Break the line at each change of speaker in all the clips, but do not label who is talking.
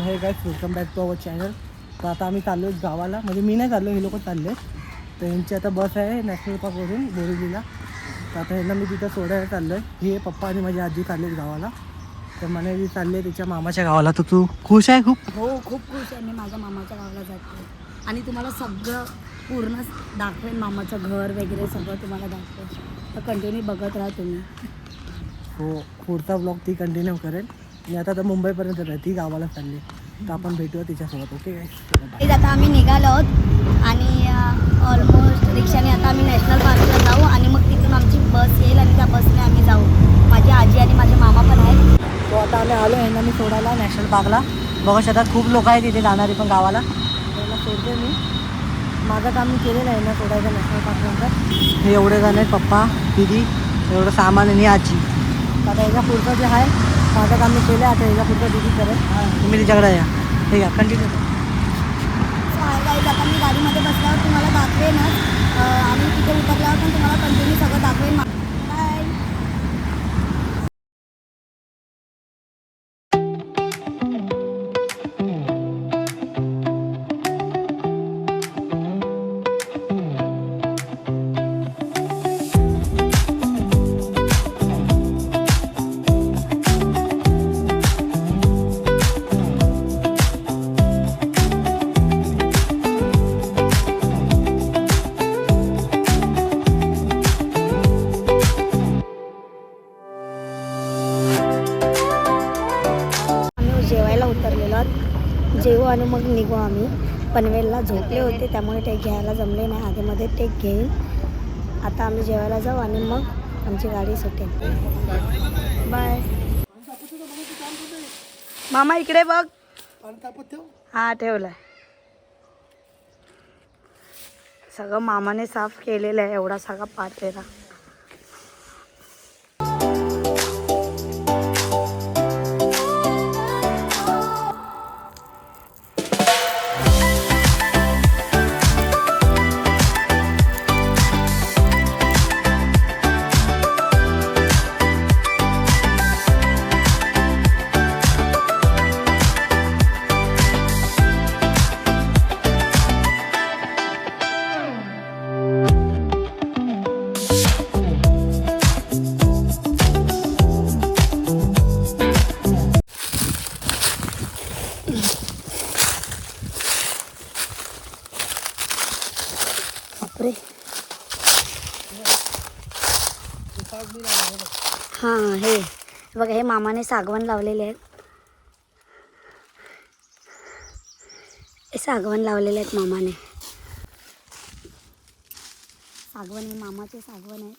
हे guys welcome back to our channel. तर आता आम्ही चाललो आहे गावाला, म्हणजे मी नाही चाललो, हे लोक चालले. तर यांची आता बस आहे नॅशनल पार्कवरून बोरिवलीला. तर आता ह्यांना मी तिथं सोडायला चाललो आहे. हे पप्पा आणि माझी आजी चालले गावाला. तर मला ती चालले तिच्या मामाच्या गावाला. तर तू खुश आहे खूप?
हो, खूप खुश आहे. मी माझ्या मामाच्या गावाला जाते आणि तुम्हाला सगळं पूर्ण दाखवेन, मामाचं घर वगैरे सगळं तुम्हाला दाखवेन. तर कंटिन्यू बघत राहा तुम्ही.
हो, पुढचा ब्लॉग ती कंटिन्यू करेल. मी आता मुंबईपर्यंत आहे, ती गावाला चालली. तर आपण भेटूया तिच्यासोबत. ओके काय?
आता आम्ही निघालो आहोत आणि ऑलमोस्ट रिक्षाने आता आम्ही नॅशनल पार्कला जाऊ आणि मग तिथून आमची बस येईल आणि त्या बसने आम्ही जाऊ. माझी आजी आणि माझे मामा पण आहेत.
तो आता आम्ही आलो यांना मी सोडायला नॅशनल पार्कला. बघा शेतात खूप लोक आहेत तिथे जाणारी पण गावाला. त्यांना सोडते मी. माझं काम मी केलेलं आहे यांना सोडायचं नॅशनल पार्कनंतर. हे एवढे जण आहेत, पप्पा, दिदी, एवढं सामान आणि आजी. आता याच्या पुढचं जे आहे माझं काम मी केलं. आता याच्या पुढचं दिदी करेल. तुम्ही तिच्याकडे या. ठीक आहे, कंटिन्यू.
आता मी गाडीमध्ये बसल्यावर तुम्हाला दाखवेनच आणि तिथे उतरल्यावर पण तुम्हाला कंटिन्यू सगळं दाखवेन. बाय. जेवायला उतरलेलो आहोत. जेवू आणि मग निघू आम्ही. पनवेलला झोपले होते त्यामुळे ते घ्यायला जमले नाही. आधीमध्ये ते घेईन. आता आम्ही जेवायला जाऊ आणि मग आमची गाडी सुटेल. बाय. मामा इकडे बघ. हा, ठेवलाय. सगळं मामाने साफ केलेलं आहे. एवढा सगळा पातेला. हां, हे बघा, हे मामाने सागवान लावलेले आहेत. हे सागवान लावलेले आहेत मामाने. सागवान हे मामाचे सागवान आहे.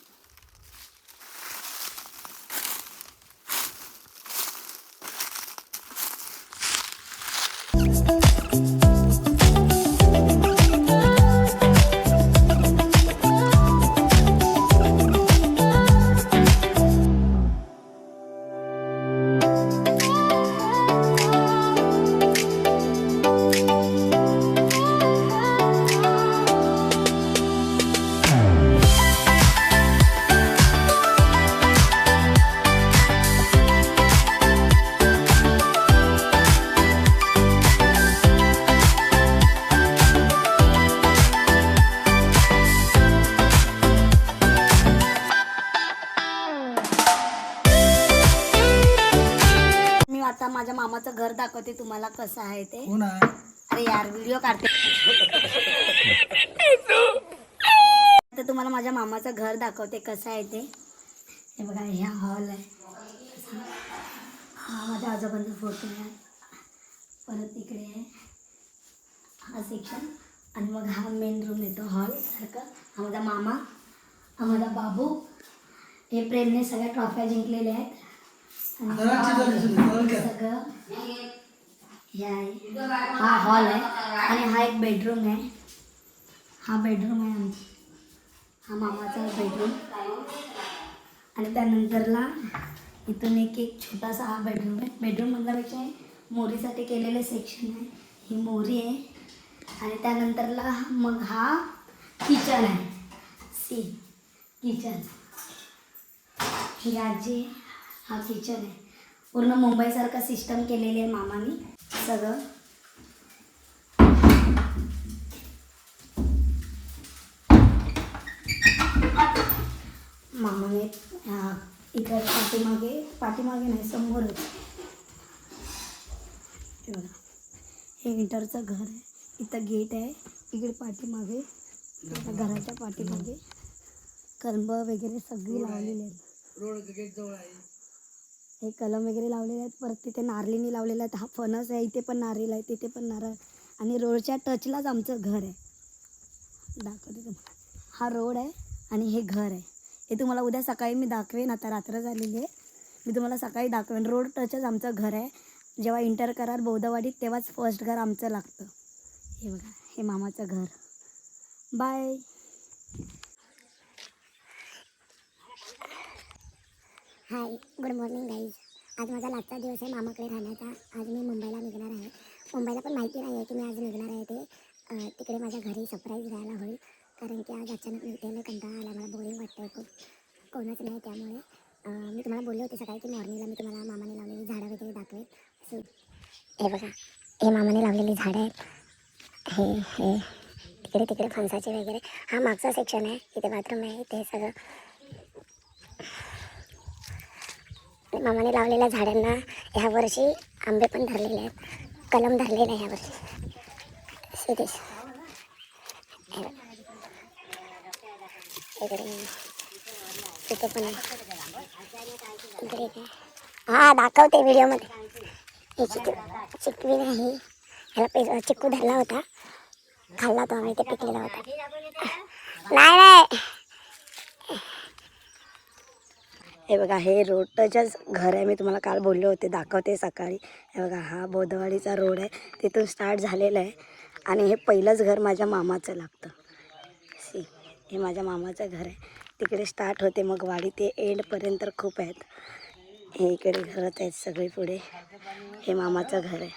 आता माझ्या मामाचं घर दाखवते तुम्हाला कसं आहे ते. अरे यार, व्हिडिओ काढते. तर तुम्हाला माझ्या मामाचं घर दाखवते कसं आहे ते. हे बघा, ह्या हॉल आहे. हा माझ्या आजोबांचा फोटो आहे. परत इकडे आहे हा सेक्शन आणि मग हा मेन रूम येतो हॉल सारखं. हा माझा मामा, हा माझा बाबू. हे प्रेमने सगळ्या ट्रॉफ्या जिंकलेल्या आहेत. सगळं हा हॉल आहे आणि हा एक बेडरूम आहे. हा बेडरूम आहे आमचा. हा मामाचा बेडरूम. आणि त्यानंतरला इथून एक छोटासा हा बेडरूम आहे. बेडरूम म्हणल्यापेक्षा मोरीसाठी केलेले सेक्शन आहे. ही मोरी आहे. आणि त्यानंतरला मग हा किचन आहे. किचन ही आजी. हा किचन आहे. पूर्ण मुंबईसारखं सिस्टम केलेली आहे मामाने. सगळं. मामाने इकडे पाठीमागे नाही समोरच हे बघा, हे इंटरचं घर आहे. इथं गेट आहे. इकडे पाठीमागे घराच्या पाठीमागे कलम वगैरे सगळी लावलेली आहेत.
रोड गेट जवळ आहे.
हे कलम वगैरे लावलेले आहेत. परत तिथे नारळीनी लावलेले आहेत. हा फणस आहे. इथे पण नारळ आहे. तिथे पण नारळ. आणि रोडच्या टचलाच आमचं घर आहे. दाखवते तुम्हाला. हा रोड आहे आणि हे घर आहे. हे तुम्हाला उद्या सकाळी मी दाखवेन. आता रात्र झालेली आहे. मी तुम्हाला सकाळी दाखवेन. रोड टचच आमचं घर आहे. जेव्हा इंटर कराल बौद्धवाडीत तेव्हाच फर्स्ट घर आमचं लागतं. हे बघा, हे मामाचं घर. बाय.
हाय, गुड मॉर्निंग गाईज. आज माझा लास्टचा दिवस आहे मामाकडे राहण्याचा. आज मी मुंबईला निघणार आहे. मुंबईला पण माहिती नाही आहे की मी आज निघणार आहे ते. तिकडे माझ्या घरी सरप्राईज द्यायला होईल, कारण की आज अचानक निघते. कंटाळा आला, मला बोरिंग वाटतं आहे खूप. कोणच नाही, त्यामुळे मी तुम्हाला बोलले होते सकाळी की मॉर्निंगला मी तुम्हाला मामाने लावलेली झाडं वगैरे दाखवेन. सो हे बघा, हे मामाने लावलेली झाडं आहेत. हे तिकडे फणसाचे वगैरे. हा मागचा सेक्शन आहे. इथे बाथरूम आहे. इथे सगळं मामाने लावलेल्या झाडांना ह्या वर्षी आंबे पण धरलेले आहेत. कलम धरलेला आहे ह्या वर्षी. सिद्धेश तिथे पण आहे. इकडे काय, हां दाखवते व्हिडिओमध्ये. हे चिकवी नाही, ह्याला चिक्कू धरला होता, खाल्ला तो आम्ही. ते पिकलेला होता. नाही
हे बघा, हे रोडचंच घर आहे. मी तुम्हाला काल बोलले होते, दाखवते सकाळी. हे बघा, हा बौद्धवाडीचा रोड आहे. तिथून स्टार्ट झालेला आहे. आणि हे पहिलंच घर माझ्या मामाचं लागतं. हे माझ्या मामाचं घर आहे. तिकडे स्टार्ट होते, मग वाडी ते एंडपर्यंत खूप आहेत. हे इकडे घरच आहेत सगळे पुढे. हे मामाचं घर आहे.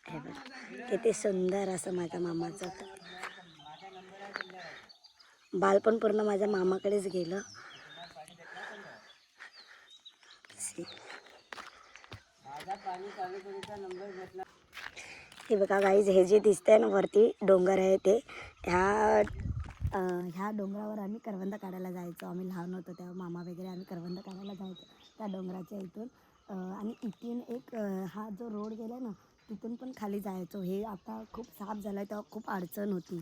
हे बघा, किती सुंदर असं माझ्या मामाचं. बालपण पूर्ण माझ्या मामाकडेच गेलं. हे बघा गाईज, हे जे दिसतंय ना वरती डोंगर आहे ते, ह्या डोंगरावर आम्ही करवंद काढायला जायचो. आम्ही लहान होतो तेव्हा मामा वगैरे आम्ही करवंद काढायला जायचो त्या डोंगराच्या इथून. आणि इथून एक हा जो रोड गेला ना, तिथून पण खाली जायचो. हे आता खूप साफ झालं आहे, तेव्हा खूप अडचण होती.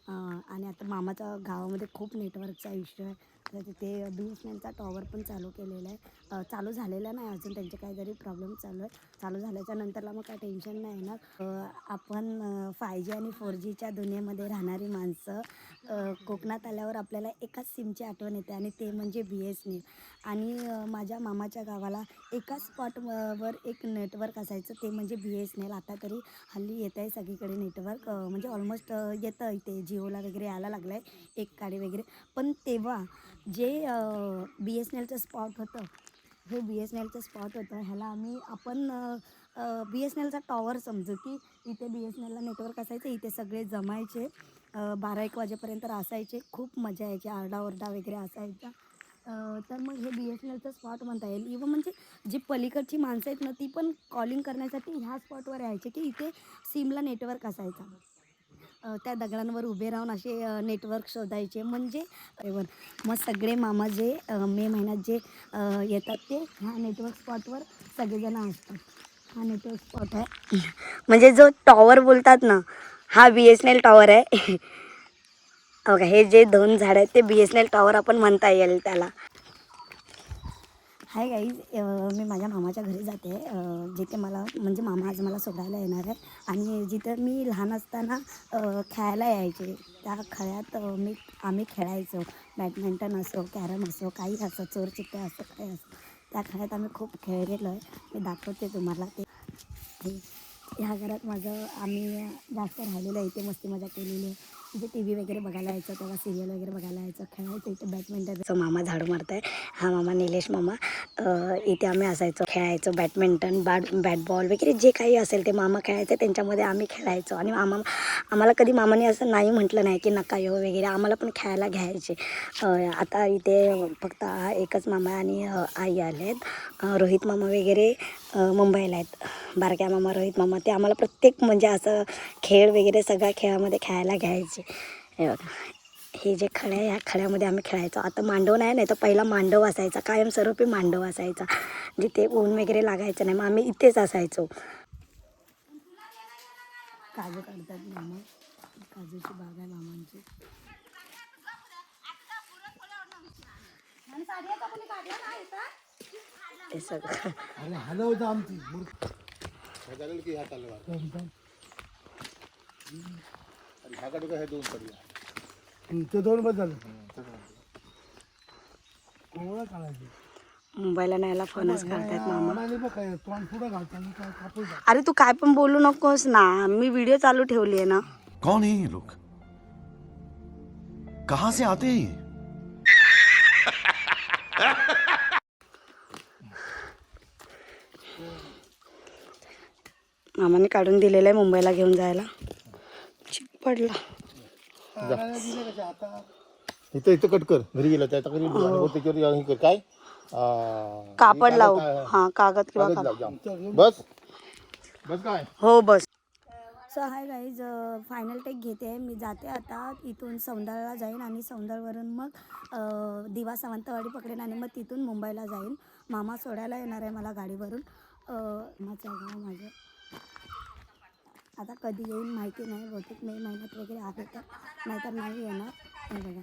आणि आता मामाच्या गावामध्ये खूप नेटवर्कचा इश्यू आहे. तर तिथे BSNLचा टॉवर पण चालू केलेला आहे. चालू झालेला नाही अजून, त्यांचे काहीतरी प्रॉब्लेम चालू आहे. चालू झाल्याच्या नंतरला मग काय टेन्शन नाही येणार. आपण 5G आणि 4Gच्या दुनियेमध्ये राहणारी माणसं, कोकणात आल्यावर आपल्याला एकाच सिमची आठवण येते आणि ते म्हणजे BSNL. आणि माझ्या मामाच्या गावाला एकाच स्पॉटवर एक नेटवर्क असायचं, ते म्हणजे BSNL. आता तरी हल्ली येत आहे सगळीकडे नेटवर्क, म्हणजे ऑलमोस्ट येतं. इथे जिओला वगैरे यायला लागलं आहे, एक काडी वगैरे. पण तेव्हा जे BSNLचं स्पॉट होतं, हे BSNLचं स्पॉट होतं. ह्याला आपण BSNLचा टॉवर समजू, की इथे BSNLला नेटवर्क असायचं. इथे सगळे जमायचे, 12-1 वाजेपर्यंत असायचे. खूप मजा यायची, आरडाओरडा वगैरे असायचा. तर मग हे BSNLचं स्पॉट म्हणता येईल. इव्हन म्हणजे जी पलीकडची माणसं आहेत ना, ती पण कॉलिंग करण्यासाठी ह्या स्पॉटवर यायचे, की इथे सिमला नेटवर्क असायचा. त्या दगडांवर उभे राहून असे नेटवर्क शोधायचे. म्हणजे मग सगळे मामा जे मे महिन्यात जे येतात ते ह्या नेटवर्क स्पॉटवर सगळेजण असतात. हा नेटवर्क स्पॉट आहे. म्हणजे जो टॉवर बोलतात ना, हा BSNL टॉवर आहे. बघा, हे जे 2 झाडं आहेत ते BSNL टॉवर आपण म्हणता येईल त्याला. हाय गाईज, मी माझ्या मामाच्या घरी जाते, जिथे मला म्हणजे मामा आज मला सोडायला येणार आहे. आणि जिथं मी लहान असताना खेळायला यायचे, त्या खेळात आम्ही खेळायचो. बॅडमिंटन असो, कॅरम असो, काही असो, चोरचिट्टे असो, काही असो, त्या खेळात आम्ही खूप खेळलेलो आहे. मी दाखवते तुम्हाला ते. ह्या घरात आम्ही जास्त राहिलेलं आहे, इथे मस्ती मजा केलेली आहे. म्हणजे टी व्ही वगैरे बघायला यायचं, तेव्हा सिरियल वगैरे बघायला यायचं, खेळायचं इथे बॅडमिंटन. मामा झाडू मारताय, हा मामा निलेश मामा. इथे आम्ही असायचो, खेळायचो बॅडमिंटन, बॅट बॉल वगैरे जे काही असेल ते मामा खेळायचे, त्यांच्यामध्ये आम्ही खेळायचो. आणि आम्हाला कधी मामाने असं नाही म्हटलं नाही की नका येऊ वगैरे, आम्हाला पण खेळायला घ्यायचे. आता इथे फक्त एकच मामा आणि आई आले आहेत. रोहित मामा वगैरे मुंबईला आहेत. बारक्या मामा, रोहित मामा, ते आम्हाला प्रत्येक म्हणजे असं खेळ वगैरे सगळ्या खेळामध्ये खेळायला घ्यायचे. हे बघा, हे जे खळे आहे, ह्या खळ्यामध्ये आम्ही खेळायचो. आता मांडव नाही तर पहिला मांडव असायचा, कायमस्वरूपी मांडव असायचा, जिथे ऊन वगैरे लागायचं नाही. मग आम्ही इथेच असायचो. काजू काढतात मामा, काजूची बाग आहे मामांची. हे सगळं मुंबईला न्यायला फणस काढतायत मामा. अरे तू काय पण बोलू नकोस ना, मी व्हिडिओ चालू ठेवली आहे ना.
कौन है ये लोग, कहां से आते हैं ये?
मामाने काढून दिलेलं आहे मुंबईला घेऊन जायला. चिक पडला.
इथं इथं कट कर, घरी गेला त्या त्याच्यावर काय
कापड लावू, हा कागद किंवा
कागद
कापड.
लाव, जाम. बस बस काय
हो बस. So hi guys, final take घेते. मी जाते आता इथून सौंदळला जाईन आणि सौंदळवरून मग दिवा सावंतवाडी पकडेन आणि मग तिथून मुंबईला जाईन. मामा सोडायला येणार आहे मला गाडीवरून. माझं आता कधी येईल माहिती नाही, बहुतेक मे महिन्यात वगैरे आहे तर, नाहीतर नाही येणार. हे बघा,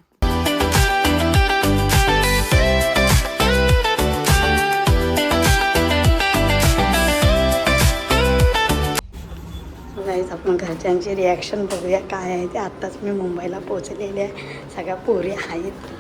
गाईज आपण घरच्यांची रिॲक्शन बघूया काय आहे ते. आत्ताच मी मुंबईला पोचलेले आहे, सगळ्या पोरी आहेत तिथे.